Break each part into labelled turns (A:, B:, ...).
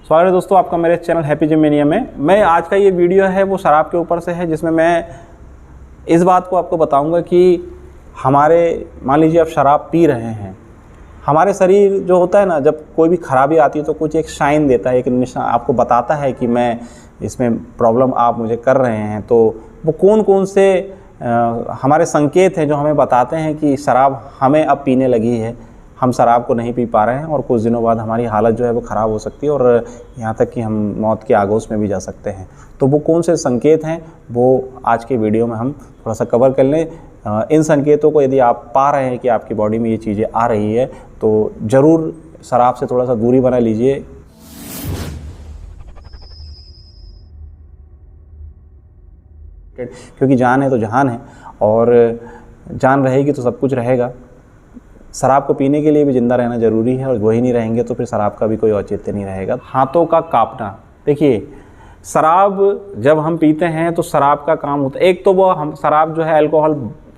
A: स्वागत है दोस्तों आपका मेरे चैनल हैप्पी जिम मैनिया में। मैं आज का ये वीडियो है वो शराब के ऊपर से है, जिसमें मैं इस बात को आपको बताऊंगा कि हमारे मान लीजिए आप शराब पी रहे हैं, हमारे शरीर जो होता है ना, जब कोई भी खराबी आती है तो कुछ एक साइन देता है, एक निशान आपको बताता है कि मैं इसमें प्रॉब्लम आप मुझे कर रहे हैं। तो वो कौन कौन से हमारे संकेत हैं जो हमें बताते हैं कि शराब हमें अब पीने लगी है, हम शराब को नहीं पी पा रहे हैं और कुछ दिनों बाद हमारी हालत जो है वो ख़राब हो सकती है और यहाँ तक कि हम मौत के आगोश में भी जा सकते हैं। तो वो कौन से संकेत हैं वो आज के वीडियो में हम थोड़ा सा कवर कर लें। इन संकेतों को यदि आप पा रहे हैं कि आपकी बॉडी में ये चीज़ें आ रही है तो ज़रूर शराब से थोड़ा सा दूरी बना लीजिए। क्योंकि जान है तो जहान है और जान रहेगी तो सब कुछ रहेगा। शराब को पीने के लिए भी ज़िंदा रहना ज़रूरी है और वही नहीं रहेंगे तो फिर शराब का भी कोई औचित्य नहीं रहेगा। हाथों का कांपना, देखिए शराब जब हम पीते हैं तो शराब का काम होता है, एक तो वो हम शराब जो है अल्कोहल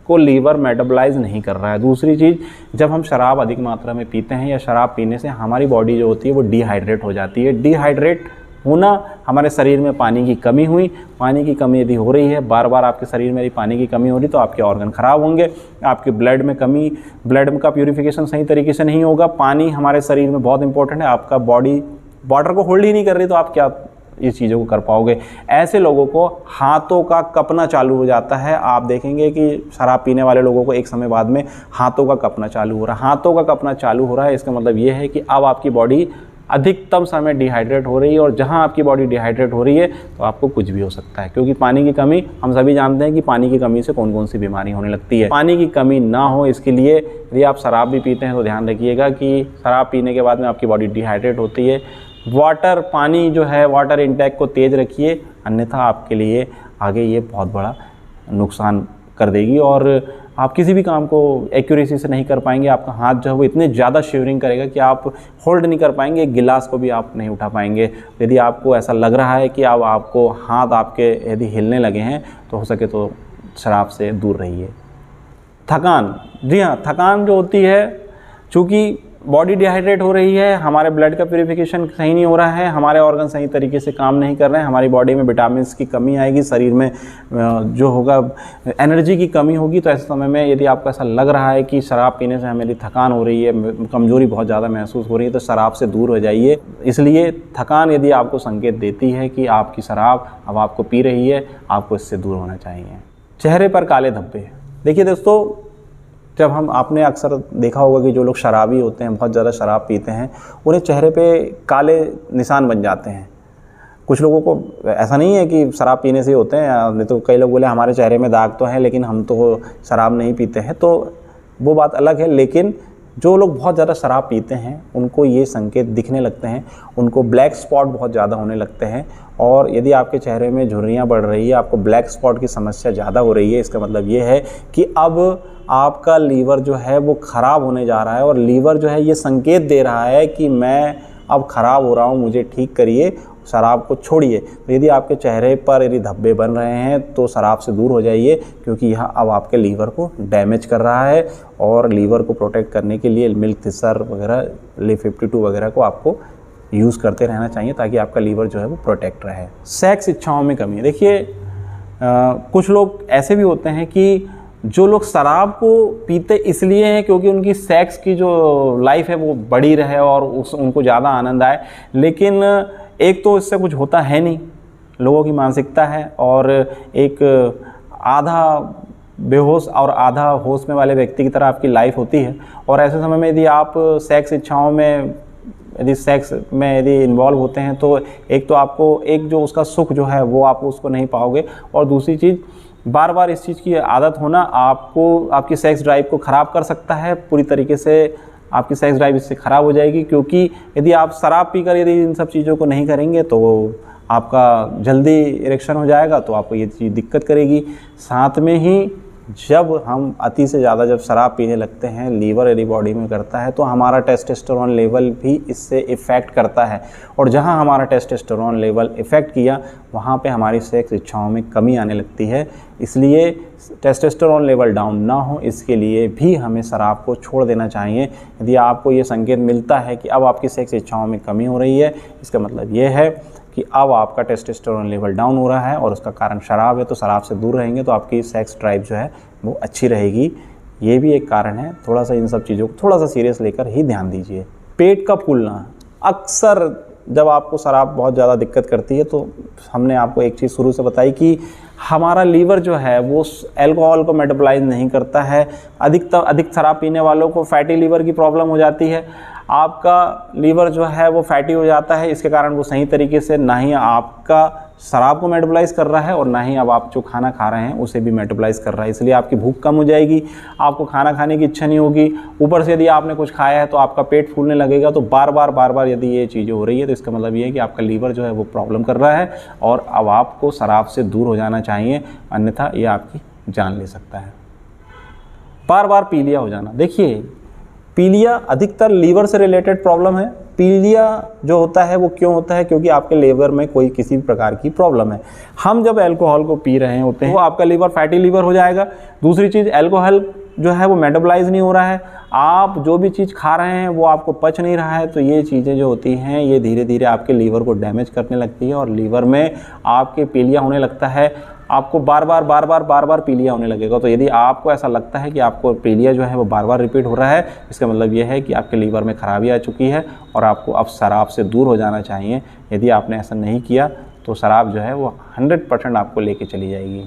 A: को लीवर मेटाबॉलाइज नहीं कर रहा है। दूसरी चीज़, जब हम शराब अधिक मात्रा में पीते हैं या शराब पीने से हमारी बॉडी जो होती है वो डिहाइड्रेट हो जाती है। डिहाइड्रेट होना, हमारे शरीर में पानी की कमी हुई, पानी की कमी यदि हो रही है, बार बार आपके शरीर में यदि पानी की कमी हो रही तो आपके ऑर्गन ख़राब होंगे, आपके ब्लड में कमी, ब्लड का प्यूरिफिकेशन सही तरीके से नहीं होगा। पानी हमारे शरीर में बहुत इंपॉर्टेंट है, आपका बॉडी वाटर को होल्ड ही नहीं कर रही तो आप क्या इस चीज़ों को कर पाओगे। ऐसे लोगों को हाथों का कपना चालू हो जाता है। आप देखेंगे कि शराब पीने वाले लोगों को एक समय बाद में हाथों का कपना चालू हो रहा है। हाथों का कपना चालू हो रहा है, इसका मतलब ये है कि अब आपकी बॉडी अधिकतम समय डिहाइड्रेट हो रही है और जहां आपकी बॉडी डिहाइड्रेट हो रही है तो आपको कुछ भी हो सकता है। क्योंकि पानी की कमी, हम सभी जानते हैं कि पानी की कमी से कौन कौन सी बीमारी होने लगती है। पानी की कमी ना हो इसके लिए यदि आप शराब भी पीते हैं तो ध्यान रखिएगा कि शराब पीने के बाद में आपकी बॉडी डिहाइड्रेट होती है। पानी जो है वाटर इंटेक को तेज़ रखिए, अन्यथा आपके लिए आगे ये बहुत बड़ा नुकसान कर देगी और आप किसी भी काम को एक्यूरेसी से नहीं कर पाएंगे। आपका हाथ जो है वो इतने ज़्यादा शिवरिंग करेगा कि आप होल्ड नहीं कर पाएंगे, एक गिलास को भी आप नहीं उठा पाएंगे। यदि आपको ऐसा लग रहा है कि अब आपको हाथ आपके यदि हिलने लगे हैं तो हो सके तो शराब से दूर रहिए। थकान, जी हाँ, थकान जो होती है, चूँकि बॉडी डिहाइड्रेट हो रही है, हमारे ब्लड का प्यूरिफिकेशन सही नहीं हो रहा है, हमारे ऑर्गन सही तरीके से काम नहीं कर रहे हैं, हमारी बॉडी में विटामिन की कमी आएगी, शरीर में जो होगा एनर्जी की कमी होगी। तो ऐसे समय में यदि आपको ऐसा लग रहा है कि शराब पीने से हमें थकान हो रही है, कमज़ोरी बहुत ज़्यादा महसूस हो रही है, तो शराब से दूर हो जाइए। इसलिए थकान यदि आपको संकेत देती है कि आपकी शराब अब आपको पी रही है, आपको इससे दूर होना चाहिए। चेहरे पर काले धब्बे, देखिए दोस्तों, जब आपने अक्सर देखा होगा कि जो लोग शराबी होते हैं, बहुत ज़्यादा शराब पीते हैं, उन्हें चेहरे पे काले निशान बन जाते हैं। कुछ लोगों को ऐसा नहीं है कि शराब पीने से होते हैं, नहीं तो कई लोग बोले हमारे चेहरे में दाग तो है लेकिन हम तो शराब नहीं पीते हैं, तो वो बात अलग है। लेकिन जो लोग बहुत ज़्यादा शराब पीते हैं उनको ये संकेत दिखने लगते हैं, उनको ब्लैक स्पॉट बहुत ज़्यादा होने लगते हैं। और यदि आपके चेहरे में झुर्रियाँ बढ़ रही है, आपको ब्लैक स्पॉट की समस्या ज़्यादा हो रही है, इसका मतलब ये है कि अब आपका लीवर जो है वो ख़राब होने जा रहा है और लीवर जो है ये संकेत दे रहा है कि मैं अब ख़राब हो रहा हूँ, मुझे ठीक करिए, शराब को छोड़िए। तो यदि आपके चेहरे पर यदि धब्बे बन रहे हैं तो शराब से दूर हो जाइए, क्योंकि यह अब आपके लीवर को डैमेज कर रहा है। और लीवर को प्रोटेक्ट करने के लिए मिल्क थिसर वगैरह, LIV52 वगैरह को आपको यूज़ करते रहना चाहिए ताकि आपका लीवर जो है वो प्रोटेक्ट रहे। सेक्स इच्छाओं में कमी, देखिए कुछ लोग ऐसे भी होते हैं कि जो लोग शराब को पीते इसलिए हैं क्योंकि उनकी सेक्स की जो लाइफ है वो बड़ी रहे और उनको ज़्यादा आनंद आए, लेकिन एक तो इससे कुछ होता है नहीं, लोगों की मानसिकता है, और एक आधा बेहोश और आधा होश में वाले व्यक्ति की तरह आपकी लाइफ होती है। और ऐसे समय में यदि आप सेक्स इच्छाओं में यदि इन्वॉल्व होते हैं तो एक तो आपको एक जो उसका सुख जो है वो आप उसको नहीं पाओगे, और दूसरी चीज़ बार बार इस चीज़ की आदत होना आपको आपकी सेक्स ड्राइव को ख़राब कर सकता है। पूरी तरीके से आपकी सेक्स ड्राइव इससे ख़राब हो जाएगी, क्योंकि यदि आप शराब पीकर यदि इन सब चीज़ों को नहीं करेंगे तो आपका जल्दी इरेक्शन हो जाएगा, तो आपको ये चीज़ दिक्कत करेगी। साथ में ही जब हम अति से ज़्यादा जब शराब पीने लगते हैं, लीवर यदि बॉडी में करता है तो हमारा टेस्टोस्टेरोन लेवल भी इससे इफ़ेक्ट करता है, और जहां हमारा टेस्टोस्टेरोन लेवल इफ़ेक्ट किया वहां पे हमारी सेक्स इच्छाओं में कमी आने लगती है। इसलिए टेस्टोस्टेरोन लेवल डाउन ना हो, इसके लिए भी हमें शराब को छोड़ देना चाहिए। यदि आपको ये संकेत मिलता है कि अब आपकी सेक्स इच्छाओं में कमी हो रही है, इसका मतलब ये है कि अब आपका टेस्टोस्टेरोन लेवल डाउन हो रहा है और उसका कारण शराब है, तो शराब से दूर रहेंगे तो आपकी सेक्स ड्राइव जो है वो अच्छी रहेगी। ये भी एक कारण है। थोड़ा सा इन सब चीज़ों को थोड़ा सा सीरियस लेकर ही ध्यान दीजिए। पेट का फूलना, अक्सर जब आपको शराब बहुत ज़्यादा दिक्कत करती है तो हमने आपको एक चीज़ शुरू से बताई कि हमारा लीवर जो है वो अल्कोहल को मेटाबॉलाइज नहीं करता है। अधिक शराब पीने वालों को फैटी लीवर की प्रॉब्लम हो जाती है। आपका लीवर जो है वो फैटी हो जाता है, इसके कारण वो सही तरीके से ना ही आपका शराब को मेटाबॉलाइज कर रहा है और ना ही अब आप जो खाना खा रहे हैं उसे भी मेटाबॉलाइज कर रहा है। इसलिए आपकी भूख कम हो जाएगी, आपको खाना खाने की इच्छा नहीं होगी। ऊपर से यदि आपने कुछ खाया है तो आपका पेट फूलने लगेगा। तो बार बार यदि ये चीज़ें हो रही है तो इसका मतलब ये है कि आपका लीवर जो है वो प्रॉब्लम कर रहा है और अब आपको शराब से दूर हो जाना चाहिए, अन्यथा ये आपकी जान ले सकता है। बार बार पीलिया हो जाना, देखिए पीलिया अधिकतर लीवर से रिलेटेड प्रॉब्लम है। पीलिया जो होता है वो क्यों होता है? क्योंकि आपके लीवर में कोई किसी भी प्रकार की प्रॉब्लम है। हम जब अल्कोहल को पी रहे होते हैं वो आपका लीवर फैटी लीवर हो जाएगा। दूसरी चीज़, अल्कोहल जो है वो मेटाबॉलाइज नहीं हो रहा है, आप जो भी चीज़ खा रहे हैं वो आपको पच नहीं रहा है। तो ये चीज़ें जो होती हैं ये धीरे धीरे आपके लीवर को डैमेज करने लगती है और लीवर में आपके पीलिया होने लगता है। आपको बार बार पीलिया होने लगेगा। तो यदि आपको ऐसा लगता है कि आपको पीलिया जो है वो बार बार रिपीट हो रहा है, इसका मतलब ये है कि आपके लीवर में खराबी आ चुकी है और आपको अब शराब से दूर हो जाना चाहिए। यदि आपने ऐसा नहीं किया तो शराब जो है वो 100% आपको लेके चली जाएगी।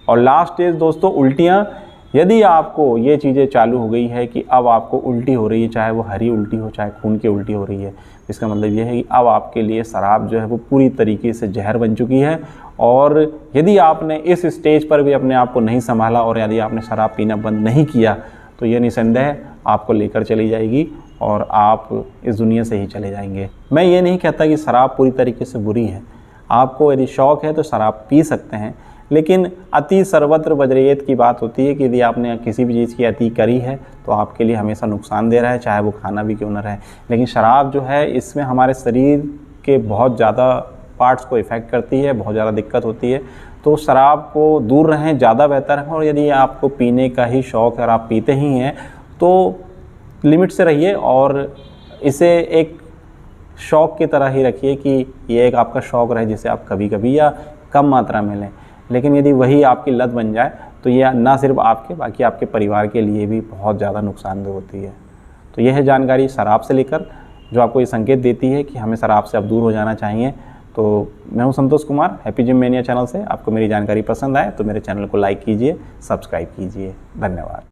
A: और लास्ट स्टेज दोस्तों, उल्टियाँ। यदि आपको ये चीज़ें चालू हो गई है कि अब आपको उल्टी हो रही है, चाहे वो हरी उल्टी हो चाहे खून की उल्टी हो रही है, इसका मतलब ये है कि अब आपके लिए शराब जो है वो पूरी तरीके से जहर बन चुकी है। और यदि आपने इस स्टेज पर भी अपने आप को नहीं संभाला और यदि आपने शराब पीना बंद नहीं किया तो ये निसंदेह आपको लेकर चली जाएगी और आप इस दुनिया से ही चले जाएंगे। मैं ये नहीं कहता कि शराब पूरी तरीके से बुरी है। आपको यदि शौक़ है तो शराब पी सकते हैं, लेकिन अति सर्वत्र बज्रयेत की बात होती है कि यदि आपने किसी भी चीज़ की अति करी है तो आपके लिए हमेशा नुकसान दे रहा है, चाहे वो खाना भी क्यों न रहे। लेकिन शराब जो है इसमें हमारे शरीर के बहुत ज़्यादा पार्ट्स को इफ़ेक्ट करती है, बहुत ज़्यादा दिक्कत होती है। तो शराब को दूर रहें, ज़्यादा बेहतर है। और यदि आपको पीने का ही शौक़ है और आप पीते ही हैं तो लिमिट से रहिए और इसे एक शौक़ की तरह ही रखिए कि ये एक आपका शौक़ रहे जिसे आप कभी कभी या कम मात्रा में लें। लेकिन यदि वही आपकी लत बन जाए तो ये ना सिर्फ आपके बाकी आपके परिवार के लिए भी बहुत ज़्यादा नुकसानदेह होती है। तो यह है जानकारी शराब से लेकर जो आपको ये संकेत देती है कि हमें शराब से अब दूर हो जाना चाहिए। तो मैं हूं Santosh Kumar, happy gym mania channel से। आपको मेरी जानकारी पसंद आए तो मेरे चैनल को लाइक कीजिए, सब्सक्राइब कीजिए। धन्यवाद।